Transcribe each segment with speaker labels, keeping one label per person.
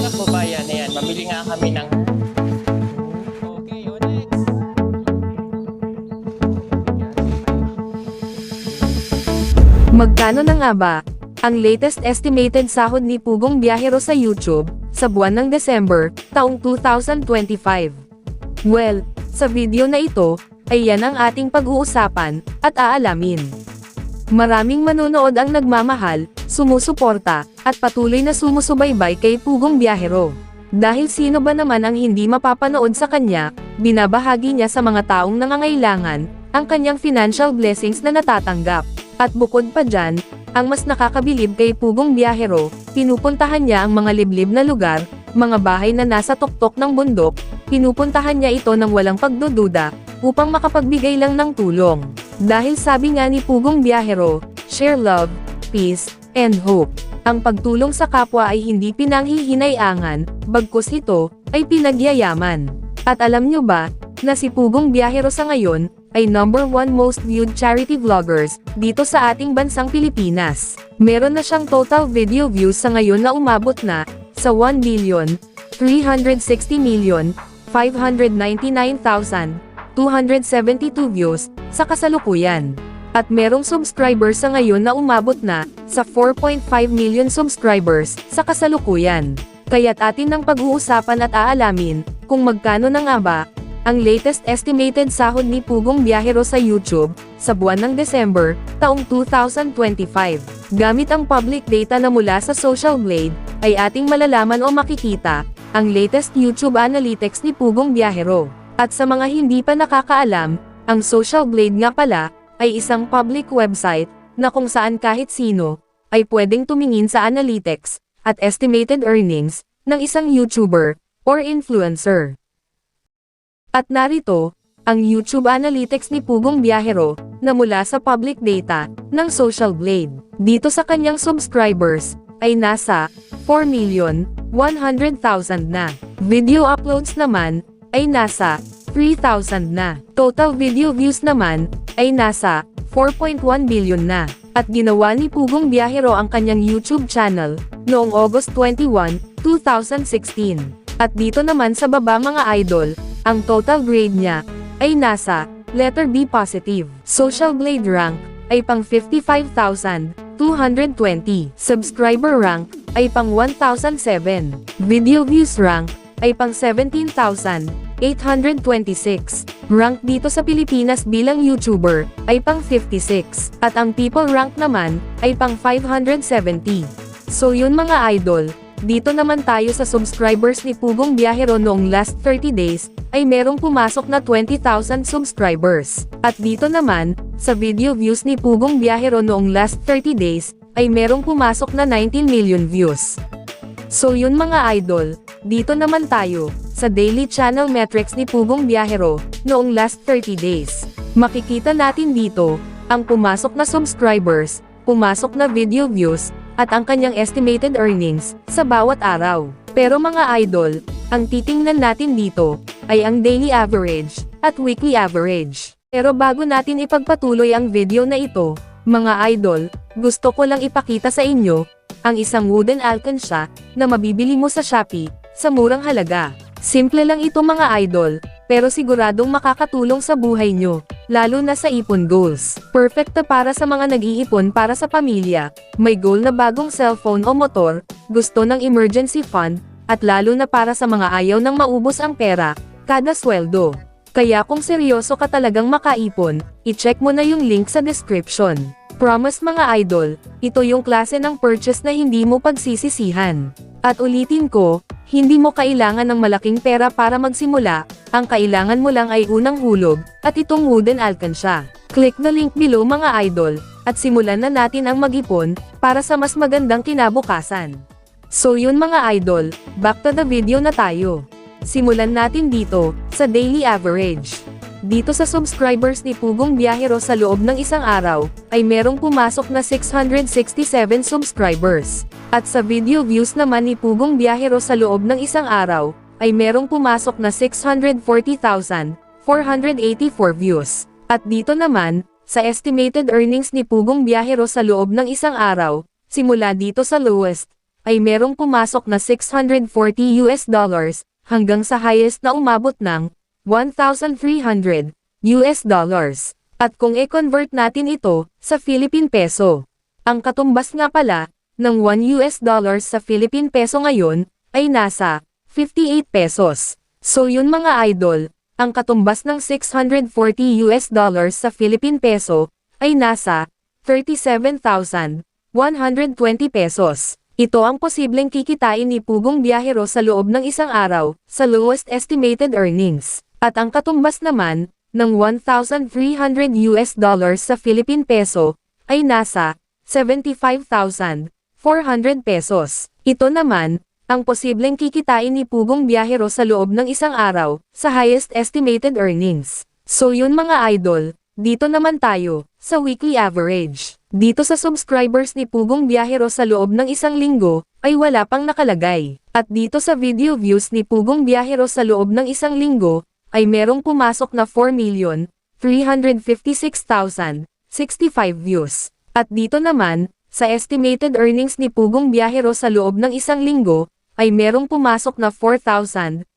Speaker 1: mga kababayan, ayan, mamili nga kami ng... Okay, on next.
Speaker 2: Magkano na nga ba ang latest estimated sahod ni Pugong Biyahero sa YouTube sa buwan ng December, taong 2025? Well, sa video na ito, ay yan ang ating pag-uusapan at aalamin. Maraming manonood ang nagmamahal, sumusuporta, at patuloy na sumusubaybay kay Pugong Biyahero. Dahil sino ba naman ang hindi mapapanood sa kanya, binabahagi niya sa mga taong nangangailangan ang kanyang financial blessings na natatanggap. At bukod pa dyan, ang mas nakakabilib kay Pugong Biyahero, pinupuntahan niya ang mga liblib na lugar, mga bahay na nasa tuktok ng bundok, pinupuntahan niya ito ng walang pagdududa, upang makapagbigay lang ng tulong. Dahil sabi nga ni Pugong Biyahero, share love, peace, and hope. Ang pagtulong sa kapwa ay hindi pinanghihinayangan, bagkus ito, ay pinagyayaman. At alam nyo ba, na si Pugong Biyahero sa ngayon, ay #1 most viewed charity vloggers, dito sa ating bansang Pilipinas. Meron na siyang total video views sa ngayon na umabot na, sa 1,360,599,272 views, sa kasalukuyan. At merong subscribers sa ngayon na umabot na, sa 4.5 million subscribers, sa kasalukuyan. Kaya't atin ng pag-uusapan at aalamin, kung magkano na nga ba, ang latest estimated sahod ni Pugong Biyahero sa YouTube, sa buwan ng December, taong 2025. Gamit ang public data na mula sa Social Blade, ay ating malalaman o makikita, ang latest YouTube analytics ni Pugong Biyahero. At sa mga hindi pa nakakaalam, ang Social Blade nga pala, ay isang public website, na kung saan kahit sino, ay pwedeng tumingin sa analytics, at estimated earnings, ng isang YouTuber, or influencer. At narito, ang YouTube analytics ni Pugong Biyahero, na mula sa public data, ng Social Blade. Dito sa kanyang subscribers, ay nasa 4,100,000 na. Video uploads naman, ay nasa 3,000 na. Total video views naman, ay nasa 4.1 billion na. At ginawa ni Pugong Biyahero ang kanyang YouTube channel, noong August 21, 2016. At dito naman sa baba mga idol, ang total grade niya, ay nasa, letter B positive. Social Blade rank, ay pang 55,220. Subscriber rank, ay pang 1,007. Video views rank, ay pang 17,826. Rank dito sa Pilipinas bilang YouTuber, ay pang 56. At ang people rank naman, ay pang 570. So yun mga idol, dito naman tayo sa subscribers ni Pugong Biyahero noong last 30 days, ay merong pumasok na 20,000 subscribers. At dito naman, sa video views ni Pugong Biyahero noong last 30 days, ay merong pumasok na 19 million views. So yun mga idol, dito naman tayo, sa daily channel metrics ni Pugong Biyahero, noong last 30 days. Makikita natin dito, ang pumasok na subscribers, pumasok na video views, at ang kanyang estimated earnings, sa bawat araw. Pero mga idol, ang titingnan natin dito, ay ang daily average, at weekly average. Pero bago natin ipagpatuloy ang video na ito, mga idol, gusto ko lang ipakita sa inyo, ang isang wooden alkansya, na mabibili mo sa Shopee, sa murang halaga. Simple lang ito mga idol, pero siguradong makakatulong sa buhay nyo, lalo na sa ipon goals. Perfecto para sa mga nag-iipon para sa pamilya, may goal na bagong cellphone o motor, gusto ng emergency fund, at lalo na para sa mga ayaw nang maubos ang pera, kada sweldo. Kaya kung seryoso ka talagang makaipon, i-check mo na yung link sa description. Promise mga idol, ito yung klase ng purchase na hindi mo pagsisisihan. At ulitin ko, hindi mo kailangan ng malaking pera para magsimula, ang kailangan mo lang ay unang hulog, at itong wooden alkansya. Click the link below mga idol, at simulan na natin ang mag-ipon, para sa mas magandang kinabukasan. So yun mga idol, back to the video na tayo. Simulan natin dito, sa daily average. Dito sa subscribers ni Pugong Biyahero sa loob ng isang araw, ay merong pumasok na 667 subscribers. At sa video views naman ni Pugong Biyahero sa loob ng isang araw, ay merong pumasok na 640,484 views. At dito naman, sa estimated earnings ni Pugong Biyahero sa loob ng isang araw, simula dito sa lowest, ay merong pumasok na $640 hanggang sa highest na umabot ng $1,300. At kung i-convert natin ito sa Philippine Peso, ang katumbas nga pala ng $1 sa Philippine Peso ngayon ay nasa 58 pesos. So yun mga idol, ang katumbas ng $640 sa Philippine Peso ay nasa 37,120 pesos. Ito ang posibleng kikitain ni Pugong Biyahero sa loob ng isang araw, sa lowest estimated earnings. At ang katumbas naman, ng $1,300 sa Philippine Peso, ay nasa 75,400 pesos. Ito naman, ang posibleng kikitain ni Pugong Biyahero sa loob ng isang araw, sa highest estimated earnings. So yun mga idol, dito naman tayo, sa weekly average. Dito sa subscribers ni Pugong Biyahero sa loob ng isang linggo, ay wala pang nakalagay. At dito sa video views ni Pugong Biyahero sa loob ng isang linggo, ay merong pumasok na 4,356,065 views. At dito naman, sa estimated earnings ni Pugong Biyahero sa loob ng isang linggo, ay merong pumasok na $4,400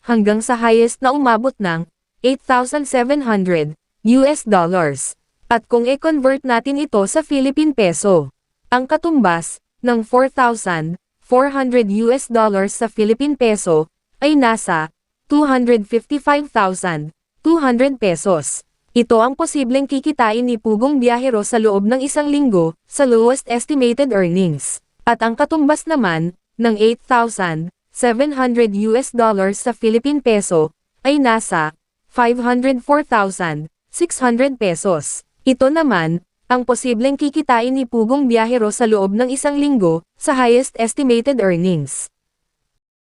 Speaker 2: hanggang sa highest na umabot ng $8,700. At kung i-convert natin ito sa Philippine Peso, ang katumbas ng $4,400 sa Philippine Peso ay nasa 255,200 pesos. Ito ang posibleng kikitain ni Pugong Biyahero sa loob ng isang linggo, sa lowest estimated earnings. At ang katumbas naman, ng $8,700 sa Philippine Peso, ay nasa 504,600 pesos. Ito naman, ang posibleng kikitain ni Pugong Biyahero sa loob ng isang linggo, sa highest estimated earnings.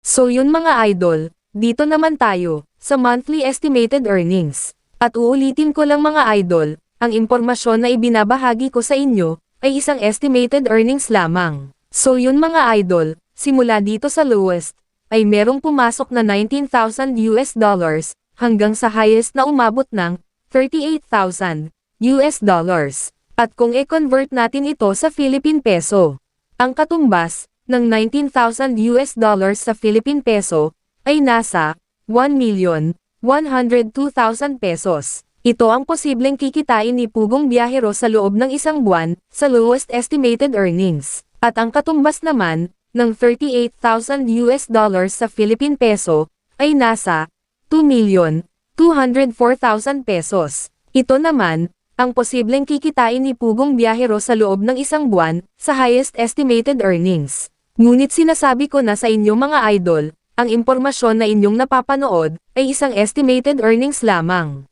Speaker 2: So yun mga idol, dito naman tayo, sa monthly estimated earnings. At uulitin ko lang mga idol, ang impormasyon na ibinabahagi ko sa inyo, ay isang estimated earnings lamang. So yun mga idol, simula dito sa lowest, ay merong pumasok na $19,000 hanggang sa highest na umabot ng $38,000. At kung i-convert natin ito sa Philippine Peso, ang katumbas ng $19,000 sa Philippine Peso ay nasa 1,102,000 pesos. Ito ang posibleng kikitain ni Pugong Biyahero sa loob ng isang buwan, sa lowest estimated earnings. At ang katumbas naman, ng $38,000 sa Philippine Peso, ay nasa 2,204,000 pesos. Ito naman, ang posibleng kikitain ni Pugong Biyahero sa loob ng isang buwan, sa highest estimated earnings. Ngunit sinasabi ko na sa inyo mga idol, ang impormasyon na inyong napapanood, ay isang estimated earnings lamang.